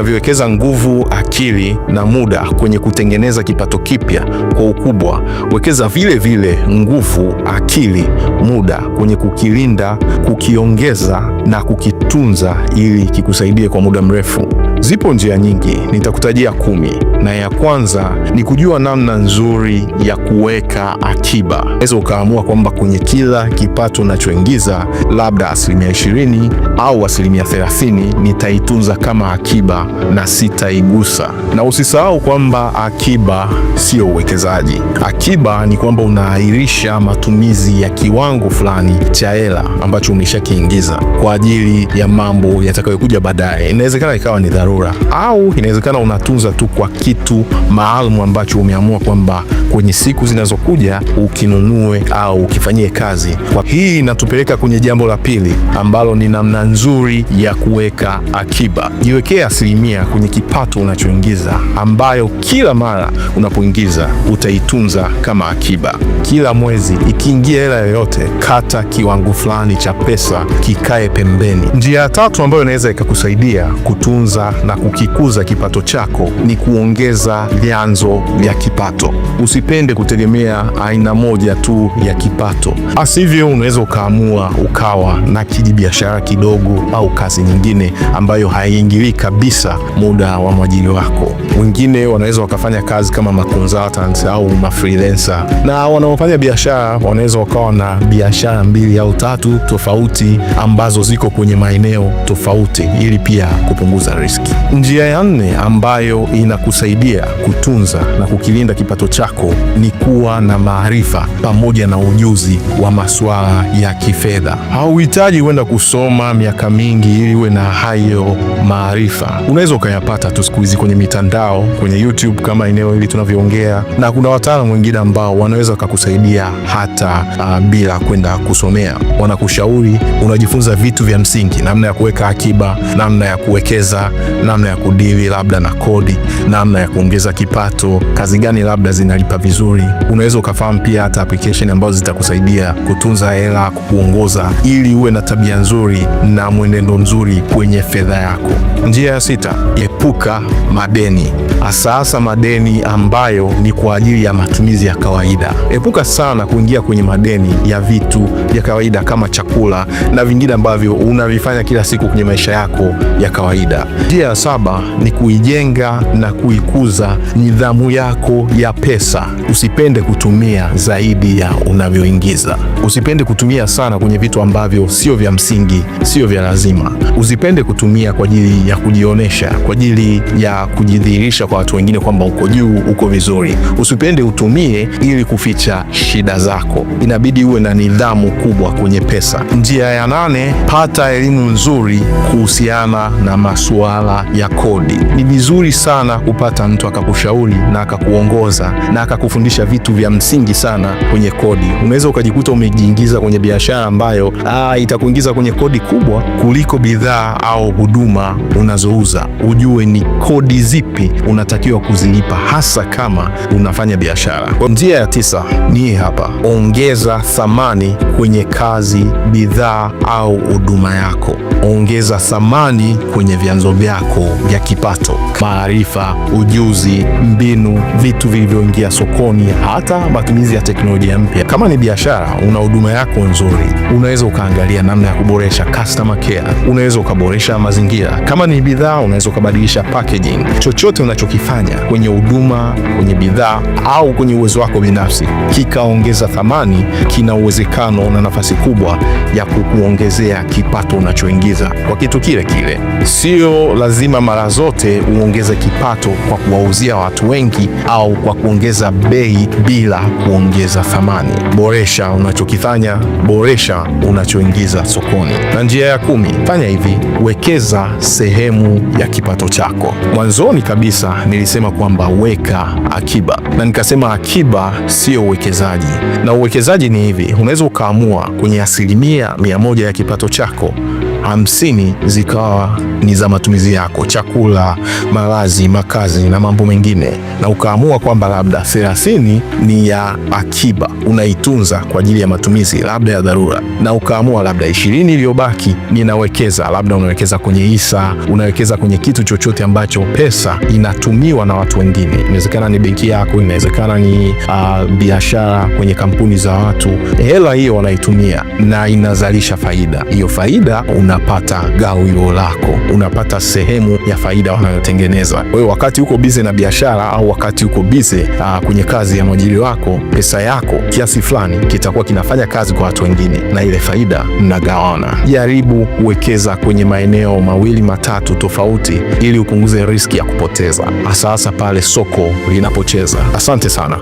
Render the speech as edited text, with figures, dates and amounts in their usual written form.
Unavyowekeza nguvu, akili na muda kwenye kutengeneza kipato kipya kwa ukubwa, wekeza vile vile nguvu, akili, muda kwenye kukilinda, kukiongeza na kukitunza ili kikusaidie kwa muda mrefu. Zipo njia nyingi, nitakutajia 10, na ya kwanza ni kujua namna nzuri ya kuweka akiba. Unaweza ukaamua kwamba kwenye kila kipato unachoingiza, labda 20% au 30% nitaitunza kama akiba na sitaigusa. Na usisahau kwamba akiba sio uwekezaji. Akiba ni kwamba unaahirisha matumizi ya kiwango fulani cha hela ambacho umeshakiingiza kwa ajili ya mambo yatakayokuja baadaye. Inawezekana ikawa ni dharura, au inawezekana unatunza tu kwa kitu maalum ambacho umeamua kwamba kwenye siku zinazokuja ukinunue au ukifanyie kazi. Hii inatupeleka kwenye jambo la pili ambalo ni namna nzuri ya kuweka akiba. Jiwekee 1% kwenye kipato unachoingiza, ambayo kila mara unapoingiza utaitunza kama akiba. Kila mwezi ikiingia hela yoyote, kata kiwango fulani cha pesa kikae pembeni. Njia ya tatu ambayo inaweza ikakusaidia kutunza na kukikuza kipato chako ni kuongeza vyanzo vya kipato. Usipende kutegemea aina moja tu ya kipato. Asivyo unaweza ukaamua ukawa na kijibiashara kidogo au kazi nyingine ambayo haiingilii kabisa muda wa mwajiri wako. Wengine wanaweza wakafanya kazi kama consultants au freelancer, na wanaofanya biashara wanaweza wakawa na biashara 2 au 3 tofauti ambazo ziko kwenye maeneo tofauti, ili pia kupunguza riski. Njia ya 4 ambayo inakusaidia kutunza na kukilinda kipato chako ni kuwa na maarifa pamoja na ujuzi wa masuala ya kifedha. Hauhitaji kwenda kusoma miaka mingi ili uwe na hayo maarifa. Unaweza ukayapata tu siku hizi kwenye mitandao, kwenye YouTube kama eneo hili tunavyoongea, na kuna wataalamu wengine ambao wanaweza wakakusaidia hata bila kwenda kusomea. Wanakushauri, unajifunza vitu vya msingi, namna ya kuweka akiba, namna ya kuwekeza, namna ya kudili labda na kodi, namna ya kuongeza kipato, kazi gani labda zinalipa vizuri. Unaweza ukafahamu pia hata application ambazo zitakusaidia kutunza hela, kukuongoza ili uwe na tabia nzuri na mwenendo mzuri kwenye fedha yako. Njia ya 6, epuka madeni, hasa madeni ambayo ni kwa ajili ya matumizi ya kawaida. Epuka sana kuingia kwenye madeni ya vitu vya kawaida kama chakula na vingine ambavyo unavifanya kila siku kwenye maisha yako ya kawaida. Njia ya 7 ni kuijenga na kuikuza nidhamu yako ya pesa. Usipende kutumia zaidi ya unavyoingiza. Usipende kutumia sana kwenye vitu ambavyo sio vya msingi, sio vya lazima. Usipende kutumia kwa ajili ya kujionesha, kwa ajili ya kujidhihirisha kwa watu wengine kwamba uko juu, uko vizuri. Usipende utumie ili kuficha shida zako. Inabidi uwe na nidhamu kubwa kwenye pesa. Njia ya 8, pata elimu nzuri kuhusiana na masuala ya kodi. Ni vizuri sana kupata mtu akakushauri na akakuongoza na akakufundisha vitu vya msingi sana kwenye kodi. Unaweza ukajikuta umejiingiza kwenye biashara ambayo itakuingiza kwenye kodi kubwa kuliko bidhaa au huduma unazouza. Ujue ni kodi zipi unatakiwa kuzilipa, hasa kama unafanya biashara. Kwa njia ya 9 ni hapa: ongeza thamani kwenye kazi, bidhaa au huduma yako. Ongeza thamani kwenye vyanzo vyako vya kipato, maarifa, ujuzi, mbinu, vitu vilivyoingia sokoni, hata matumizi ya teknolojia mpya. Kama ni biashara, una huduma yako nzuri, unaweza ukaangalia namna ya kuboresha customer care, unaweza ukaboresha mazingira. Kama ni bidhaa, unaweza ukabadilisha packaging. Chochote unachokifanya kwenye huduma, kwenye bidhaa au kwenye uwezo wako binafsi kikaongeza thamani, kina uwezekano na nafasi kubwa ya kukuongezea kipato unachoingiza kwa kitu kile kile. Sio lazima mara zote uongeze kipato kwa kuwauzia watu wengi au kwa kuongeza bei bila kuongeza thamani. Boresha unachokifanya, boresha unachoingiza sokoni. Na njia ya 10, fanya hivi: wekeza sehemu ya kipato chako. Mwanzoni kabisa nilisema kwamba weka akiba, na nikasema akiba sio uwekezaji. Na uwekezaji ni hivi: unaweza ukaamua kwenye 100% ya kipato chako 50 zikawa ni za matumizi yako, chakula, malazi, makazi na mambo mengine, na ukaamua kwamba labda 30 ni ya akiba, unaitunza kwa ajili ya matumizi labda ya dharura, na ukaamua labda 20 iliyobaki ninawekeza, labda unawekeza kwenye hisa, unawekeza kwenye kitu chochote ambacho pesa inatumiwa na watu wengine. Inawezekana ni benki yako, inawezekana ni biashara kwenye kampuni za watu. Hela hiyo wanaitumia na inazalisha faida. Hiyo faida unapata gawio lako, unapata sehemu ya faida wanayotengeneza. Kwa hiyo wakati uko bize na biashara au wakati uko bize kwenye kazi ya mwajiri wako, pesa yako kiasi fulani kitakuwa kinafanya kazi kwa watu wengine, na ile faida mnagawana. Jaribu kuwekeza kwenye maeneo 2-3 tofauti ili upunguze riski ya kupoteza, hasa pale soko linapocheza. Asante sana.